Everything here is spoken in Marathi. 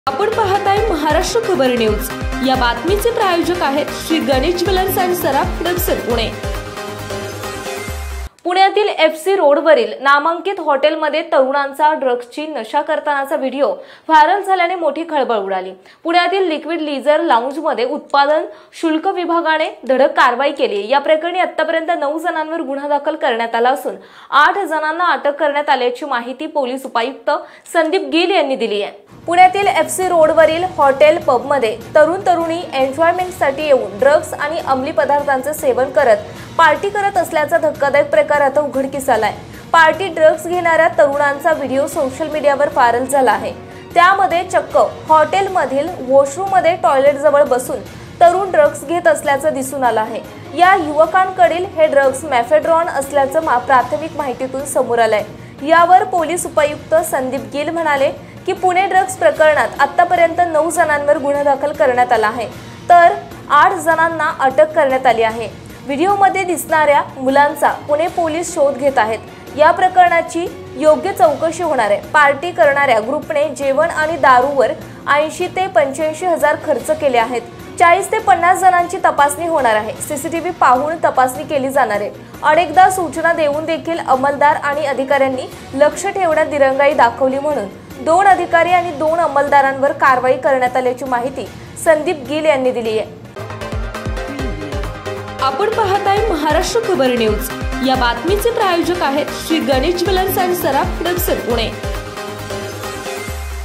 आपण पाहताय महाराष्ट्र खबर न्यूज। या बातमीचे प्रायोजक आहेत श्री गणेश ज्वेलर्स अँड सराफ दक्षिण पुणे। पुण्यातील FC रोडवरील नामांकित हॉटेलमध्ये तरुणांचा ड्रग्सची नशा करतानाचा व्हिडिओ व्हायरल झाल्याने मोठी खळबळ उडाली। पुण्यातील लिक्विड लीजर लाउंजमध्ये उत्पादन शुल्क विभागाने धडक कारवाई केली। या प्रकरणी आतापर्यंत 9 जणांवर गुन्हा दाखल करण्यात आला असून 8 जणांना अटक करण्यात आल्याची माहिती पोलीस उपायुक्त संदीप गिल यांनी दिली आहे। पुण्यातील FC रोडवरील हॉटेल पबमध्ये तरुण तरुणी एन्जॉयमेंटसाठी येऊन ड्रग्स आणि अंमली पदार्थांचे सेवन करत पार्टी करत असल्याचा धक्कादायक प्रकार आता उघडकीस आलाय। पार्टी ड्रग्स घेणाऱ्या तरुणांचा व्हिडिओ सोशल मीडियावर व्हायरल झाला आहे। त्यामध्ये चक्क हॉटेलमधील वॉशरूममध्ये टॉयलेट जवळ बसून तरुण ड्रग्स घेत असल्याचं दिसून आलं आहे। या युवकांकडील हे ड्रग्स मेफेड्रॉन असल्याचं प्राथमिक माहितीतून समोर आलंय। यावर पोलीस उपायुक्त संदीप गिल म्हणाले की पुणे ड्रग्स प्रकरणात आतापर्यंत 9 जणांवर गुन्हा दाखल करण्यात आला आहे, तर 8 जणांना अटक करण्यात आली आहे। व्हिडिओमध्ये दिसणाऱ्या मुलांचा पुणे पोलीस शोध घेत आहेत। या प्रकरणाची योग्य चौकशी होणार आहे। पार्टी करणाऱ्या ग्रुपने जेवण आणि दारूवर 80 ते 85 हजार खर्च केले आहेत। 40 ते 50 जणांची तपासणी होणार आहे। CCTV पाहून तपासणी केली जाणार आहे। अनेकदा सूचना देऊन देखील अंमलदार आणि अधिकाऱ्यांनी लक्ष ठेवण्यात दिरंगाई दाखवली म्हणून 2 अधिकारी आणि 2 अंमलदारांवर कारवाई करण्यात आल्याची माहिती संदीप गिल यांनी दिली आहे। आपण पाहताय महाराष्ट्र खबर न्यूज। या बातमीचे प्रायोजक आहेत श्री गणेश ज्वेलर्स अँड सराफ दक्षिण पुणे।